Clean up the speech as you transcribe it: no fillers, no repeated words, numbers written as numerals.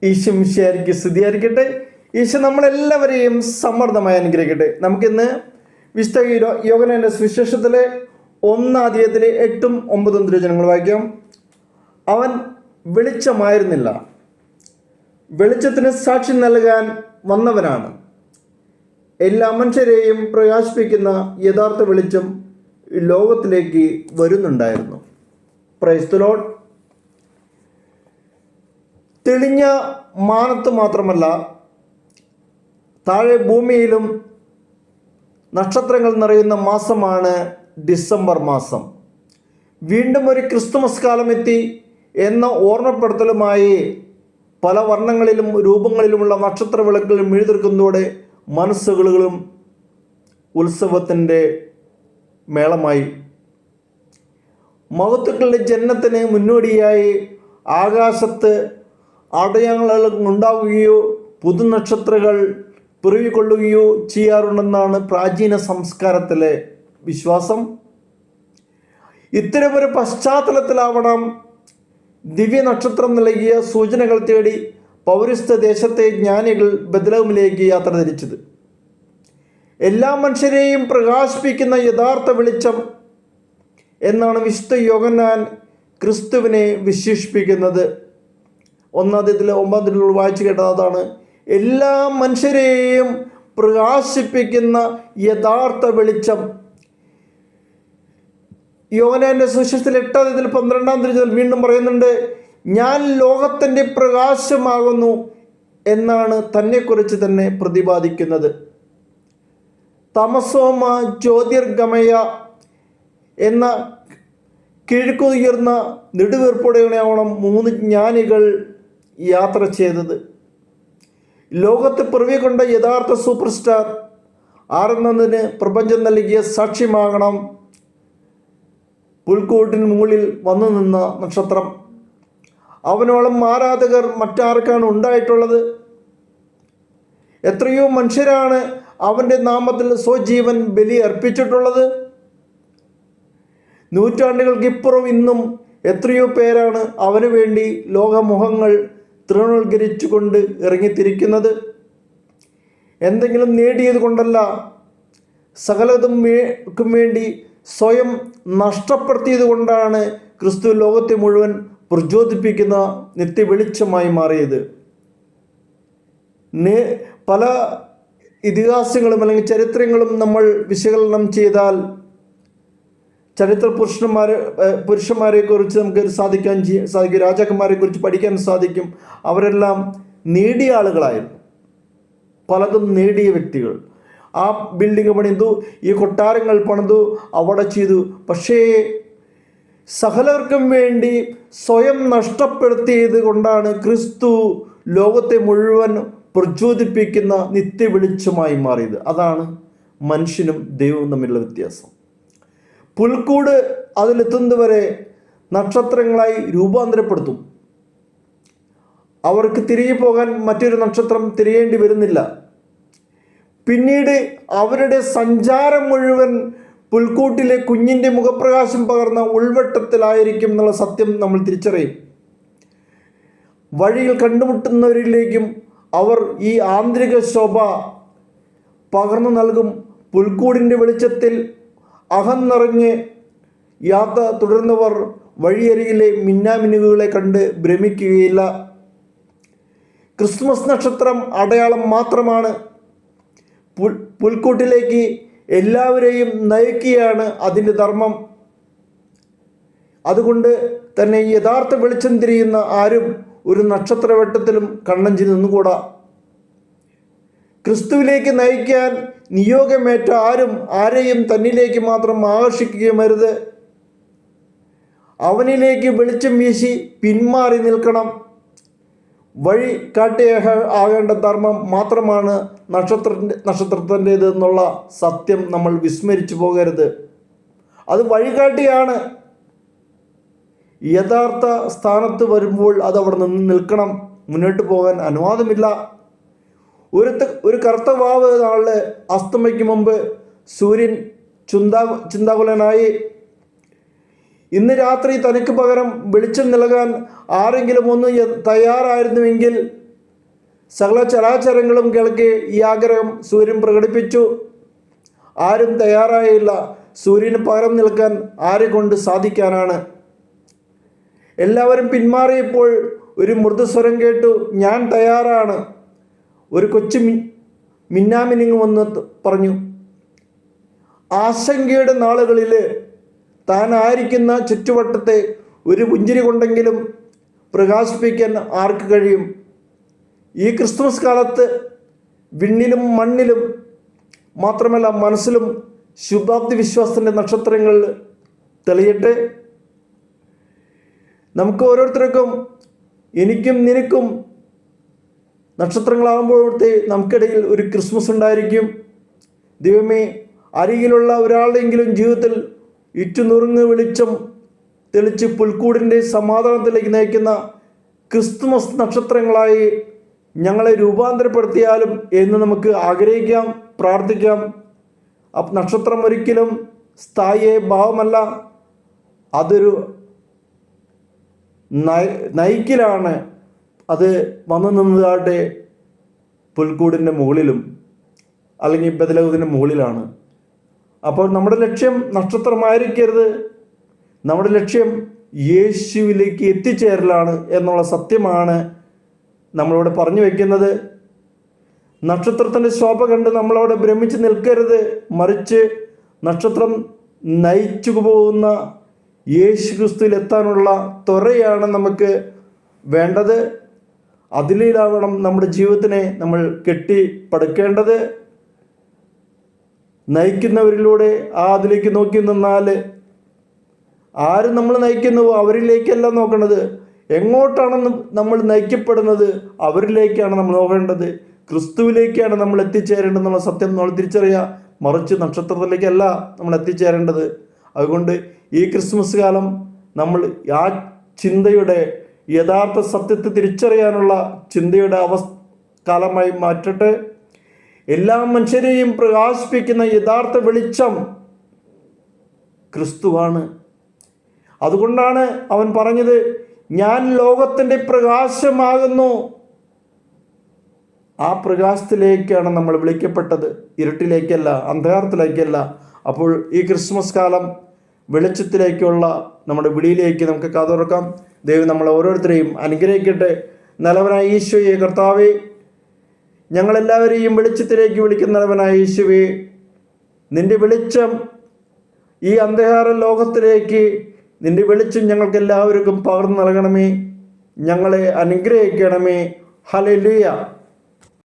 ഈശോ മിശിഹായ്ക്ക് സ്തുതിയായിരിക്കട്ടെ. ഈശോ നമ്മളെല്ലാവരെയും സമ്മർദ്ദമായി അനുഗ്രഹിക്കട്ടെ. നമുക്കിന്ന് വിശുദ്ധ യോഹന്നാന്റെ സുവിശേഷത്തിലെ 1-ാം അധ്യായത്തിലെ 8ഉം 9ഉം തിരുവചനങ്ങൾ വായിക്കാം. അവൻ വെളിച്ചമായിരുന്നില്ല, വെളിച്ചത്തിന് സാക്ഷി നൽകാൻ വന്നവനാണ്. എല്ലാ മനുഷ്യരെയും പ്രകാശിപ്പിക്കുന്ന യഥാർത്ഥ വെളിച്ചം ലോകത്തിലേക്ക് വരുന്നുണ്ടായിരുന്നു. Praise the Lord. തെളിഞ്ഞ മാനത്ത് മാത്രമല്ല, താഴെ ഭൂമിയിലും നക്ഷത്രങ്ങൾ നിറയുന്ന മാസമാണ് ഡിസംബർ മാസം. വീണ്ടും ഒരു ക്രിസ്തുമസ് കാലം എത്തി എന്ന ഓർമ്മപ്പെടുത്തലുമായി പല വർണ്ണങ്ങളിലും രൂപങ്ങളിലുമുള്ള നക്ഷത്ര വിളക്കുകൾ മിഴുതിർക്കുന്നതോടെ മനസ്സുകളും ഉത്സവത്തിൻ്റെ മേളമായി. മഹത്തുക്കളുടെ ജനനത്തിന് മുന്നോടിയായി ആകാശത്ത് അടയാളങ്ങൾ ഉണ്ടാവുകയോ പുതുനക്ഷത്രങ്ങൾ പിറവിക്കൊള്ളുകയോ ചെയ്യാറുണ്ടെന്നാണ് പ്രാചീന സംസ്കാരത്തിലെ വിശ്വാസം. ഇത്തരമൊരു പശ്ചാത്തലത്തിലാവണം ദിവ്യ നക്ഷത്രം നൽകിയ സൂചനകൾ തേടി പൗരസ്ത്യ ദേശത്തെ ജ്ഞാനികൾ ബെത്ലഹേമിലേക്ക് യാത്ര തിരിച്ചത്. എല്ലാ മനുഷ്യരെയും പ്രകാശിപ്പിക്കുന്ന യഥാർത്ഥ വെളിച്ചം എന്നാണ് വിശുദ്ധ യോഹന്നാൻ ക്രിസ്തുവിനെ വിശേഷിപ്പിക്കുന്നത്. 1-ാം അധ്യായത്തിലെ 9-ാം തിരുവചനം വായിച്ചു കേട്ടതാണ്. എല്ലാ മനുഷ്യരെയും പ്രകാശിപ്പിക്കുന്ന യഥാർത്ഥ വെളിച്ചം. യോഹന്നാന്റെ സുവിശേഷത്തിൽ 8-ാം അധ്യായത്തിൽ 12-ാം തിരുവചനത്തിൽ വീണ്ടും പറയുന്നുണ്ട്, ഞാൻ ലോകത്തിൻ്റെ പ്രകാശമാകുന്നു എന്നാണ് തന്നെക്കുറിച്ച് തന്നെ പ്രതിപാദിക്കുന്നത്. തമസോമ ജ്യോതിർഗമയ എന്ന കിഴക്കുയർന്ന നെടുവീർപ്പോടെയാവണം 3 ജ്ഞാനികൾ യാത്ര ചെയ്തത്. ലോകത്ത് പിറവി കൊണ്ട യഥാർത്ഥ സൂപ്പർ സ്റ്റാർ ആരെന്നതിന് പ്രപഞ്ചം നൽകിയ സാക്ഷ്യമാകണം പുൽക്കൂട്ടിന് മുകളിൽ വന്നു നിന്ന നക്ഷത്രം. അവനോളം ആരാധകർ മറ്റാർക്കാണ് ഉണ്ടായിട്ടുള്ളത്? എത്രയോ മനുഷ്യരാണ് അവൻ്റെ നാമത്തിൽ സ്വജീവൻ ബലി അർപ്പിച്ചിട്ടുള്ളത്. നൂറ്റാണ്ടുകൾക്കിപ്പുറം ഇന്നും എത്രയോ പേരാണ് അവന് വേണ്ടി ലോകമുഖങ്ങൾ തൃണവൽക്കരിച്ചുകൊണ്ട് ഇറങ്ങിത്തിരിക്കുന്നത്. എന്തെങ്കിലും നേടിയത് കൊണ്ടല്ല, സകലതും വേണ്ടി സ്വയം നഷ്ടപ്പെടുത്തിയത് കൊണ്ടാണ് ക്രിസ്തു ലോകത്തെ മുഴുവൻ പ്രചോദിപ്പിക്കുന്ന നിത്യവെളിച്ചമായി മാറിയത്. പല ഇതിഹാസങ്ങളും അല്ലെങ്കിൽ ചരിത്രങ്ങളും നമ്മൾ വിശകലനം ചെയ്താൽ ചരിത്ര പുരുഷന്മാരെ കുറിച്ച് നമുക്ക് സാധിക്കും. രാജാക്കന്മാരെ കുറിച്ച് പഠിക്കാൻ സാധിക്കും. അവരെല്ലാം നേടിയ ആളുകളായിരുന്നു, പലതും നേടിയ വ്യക്തികൾ. ആ ബിൽഡിംഗ് പണിതു, ഈ കൊട്ടാരങ്ങൾ പണിതു, അവിടെ ചെയ്തു. പക്ഷേ സകലർക്കും വേണ്ടി സ്വയം നഷ്ടപ്പെടുത്തിയത് കൊണ്ടാണ് ക്രിസ്തു ലോകത്തെ മുഴുവൻ പ്രചോദിപ്പിക്കുന്ന നിത്യവെളിച്ചമായി മാറിയത്. അതാണ് മനുഷ്യനും ദൈവവും തമ്മിലുള്ള വ്യത്യാസം. പുൽക്കൂട് അതിലെത്തുന്നതുവരെ നക്ഷത്രങ്ങളായി രൂപാന്തരപ്പെടുത്തും. അവർക്ക് തിരികെ പോകാൻ മറ്റൊരു നക്ഷത്രം തിരയേണ്ടി വരുന്നില്ല. പിന്നീട് അവരുടെ സഞ്ചാരം മുഴുവൻ പുൽക്കൂട്ടിലെ കുഞ്ഞിൻ്റെ മുഖപ്രകാശം പകർന്ന ഉൾവട്ടത്തിലായിരിക്കും എന്നുള്ള സത്യം നമ്മൾ തിരിച്ചറിയും. വഴിയിൽ കണ്ടുമുട്ടുന്നവരിലേക്കും അവർ ഈ ആന്തരിക ശോഭ പകർന്നു നൽകും. പുൽക്കൂടിൻ്റെ വെളിച്ചത്തിൽ അകം നിറഞ്ഞ് യാത്ര തുടരുന്നവർ വഴിയരികിലെ മിന്നാമിനുകളെ കണ്ട് ഭ്രമിക്കുകയില്ല. ക്രിസ്മസ് നക്ഷത്രം അടയാളം മാത്രമാണ്. പുൽക്കൂട്ടിലേക്ക് എല്ലാവരെയും നയിക്കുകയാണ് അതിൻ്റെ ധർമ്മം. അതുകൊണ്ട് തന്നെ യഥാർത്ഥ വെളിച്ചം തിരിയുന്ന ആരും ഒരു നക്ഷത്രവെട്ടത്തിലും കണ്ണഞ്ചി നിന്നുകൂടാ. ക്രിസ്തുവിലേക്ക് നയിക്കാൻ നിയോഗമേറ്റ ആരെയും തന്നിലേക്ക് മാത്രം ആകർഷിക്കുകയുമരുത്. അവനിലേക്ക് വെളിച്ചം വീശി പിന്മാറി നിൽക്കണം. വഴി കാട്ടിയാകേണ്ട ധർമ്മം മാത്രമാണ് നക്ഷത്രത്തിൻ്റേത് എന്നുള്ള സത്യം നമ്മൾ വിസ്മരിച്ചു പോകരുത്. അത് വഴികാട്ടിയാണ്. യഥാർത്ഥ സ്ഥാനത്ത് വരുമ്പോൾ അത് അവിടെ നിന്ന് നിൽക്കണം. മുന്നോട്ട് പോകാൻ അനുവാദമില്ല. ഒരു കറുത്ത വാവ് നാളിൽ അസ്തമയ്ക്ക് മുമ്പ് സൂര്യൻ ചിന്താകുലനായി. ഇന്ന് രാത്രി തനിക്ക് പകരം വെളിച്ചം നൽകാൻ ആരെങ്കിലും ഒന്ന് തയ്യാറായിരുന്നുവെങ്കിൽ സകല ചരാചരങ്ങളും കേൾക്കെ ഈ ആഗ്രഹം സൂര്യൻ പ്രകടിപ്പിച്ചു. ആരും തയ്യാറായില്ല. സൂര്യന് പകരം നിൽക്കാൻ ആരെ കൊണ്ട് സാധിക്കാനാണ്? എല്ലാവരും പിന്മാറിയപ്പോൾ ഒരു മൃദുസ്വരം കേട്ടു, ഞാൻ തയ്യാറാണ്. ഒരു കൊച്ചു മിന്നാമിനിങ് വന്ന് പറഞ്ഞു. ആശങ്കയുടെ നാളുകളിൽ താൻ ആയിരിക്കുന്ന ചുറ്റുവട്ടത്തെ ഒരു പുഞ്ചിരി കൊണ്ടെങ്കിലും പ്രകാശിപ്പിക്കാൻ ആർക്ക് കഴിയും? ഈ ക്രിസ്തുമസ് കാലത്ത് വിണ്ണിലും മണ്ണിലും മാത്രമല്ല മനസ്സിലും ശുഭാപ്തി വിശ്വാസത്തിൻ്റെ നക്ഷത്രങ്ങൾ തെളിയട്ടെ. നമുക്ക് ഓരോരുത്തർക്കും, എനിക്കും നിനക്കും നക്ഷത്രങ്ങളാകുമ്പോഴത്തെ നമുക്കിടയിൽ ഒരു ക്രിസ്മസ് ഉണ്ടായിരിക്കും. ദൈവമേ, അരികിലുള്ള ഒരാളുടെയെങ്കിലും ജീവിതത്തിൽ ഇറ്റുനുറുങ്ങ് വെളിച്ചം തെളിച്ച് പുൽക്കൂടിൻ്റെ സമാധാനത്തിലേക്ക് നയിക്കുന്ന ക്രിസ്തുമസ് നക്ഷത്രങ്ങളായി ഞങ്ങളെ രൂപാന്തരപ്പെടുത്തിയാലും എന്ന് നമുക്ക് ആഗ്രഹിക്കാം, പ്രാർത്ഥിക്കാം. നക്ഷത്രം ഒരിക്കലും സ്ഥായി ഭാവമല്ല, അതൊരു നയിക്കലാണ്. അത് വന്നു നിന്നതാട്ടെ പുൽക്കൂടിൻ്റെ മുകളിലും അല്ലെങ്കിൽ ബദലഹത്തിൻ്റെ മുകളിലാണ്. അപ്പോൾ നമ്മുടെ ലക്ഷ്യം നക്ഷത്രമായിരിക്കരുത്. നമ്മുടെ ലക്ഷ്യം യേശുവിലേക്ക് എത്തിച്ചേരലാണ് എന്നുള്ള സത്യമാണ് നമ്മളോട് പറഞ്ഞു വയ്ക്കുന്നത്. നക്ഷത്രത്തിൻ്റെ ശോഭ കണ്ട് നമ്മളവിടെ ഭ്രമിച്ച് നിൽക്കരുത്. മറിച്ച് നക്ഷത്രം നയിച്ചു പോകുന്ന യേശു ക്രിസ്തുവിൽ എത്താനുള്ള ത്വരയാണ് നമുക്ക് വേണ്ടത്. അതിലാവണം നമ്മുടെ ജീവിതത്തിനെ നമ്മൾ കെട്ടിപ്പടുക്കേണ്ടത്. നയിക്കുന്നവരിലൂടെ അതിലേക്ക് നോക്കി നിന്നാൽ ആര് നമ്മൾ നയിക്കുന്നുവോ അവരിലേക്കല്ല നോക്കേണ്ടത്. എങ്ങോട്ടാണെന്ന് നമ്മൾ നയിക്കപ്പെടുന്നത് അവരിലേക്കാണ് നമ്മൾ നോക്കേണ്ടത്. ക്രിസ്തുവിലേക്കാണ് നമ്മൾ എത്തിച്ചേരേണ്ടതെന്നുള്ള സത്യം നമ്മൾ തിരിച്ചറിയുക. മറിച്ച് നക്ഷത്രത്തിലേക്കല്ല നമ്മൾ എത്തിച്ചേരേണ്ടത്. അതുകൊണ്ട് ഈ ക്രിസ്മസ് കാലം നമ്മൾ ആ ചിന്തയുടെ യഥാർത്ഥ സത്യത്തെ തിരിച്ചറിയാനുള്ള ചിന്തയുടെ കാലമായി മാറ്റട്ടെ. എല്ലാ മനുഷ്യരെയും പ്രകാശിപ്പിക്കുന്ന യഥാർത്ഥ വെളിച്ചം ക്രിസ്തുവാണ്. അതുകൊണ്ടാണ് അവൻ പറഞ്ഞത്, ഞാൻ ലോകത്തിൻ്റെ പ്രകാശമാകുന്നു. ആ പ്രകാശത്തിലേക്കാണ് നമ്മൾ വിളിക്കപ്പെട്ടത്, ഇരുട്ടിലേക്കല്ല, അന്ധകാരത്തിലേക്കല്ല. അപ്പോൾ ഈ ക്രിസ്മസ് കാലം വെളിച്ചത്തിലേക്കുള്ള നമ്മുടെ വിളിയിലേക്ക് നമുക്ക് കാതുറക്കാം. ദൈവം നമ്മളെ ഓരോരുത്തരെയും അനുഗ്രഹിക്കട്ടെ. നല്ലവനായ ഈശോയെ, കർത്താവേ, ഞങ്ങളെല്ലാവരെയും വെളിച്ചത്തിലേക്ക് വിളിക്കുന്നവനായ യേശുവേ, നിൻ്റെ വെളിച്ചം ഈ അന്ധകാര ലോകത്തിലേക്ക്, നിൻ്റെ വെളിച്ചം ഞങ്ങൾക്ക് എല്ലാവർക്കും പകർന്നു നൽകണമേ. ഞങ്ങളെ അനുഗ്രഹിക്കണമേ. ഹല്ലേലൂയ.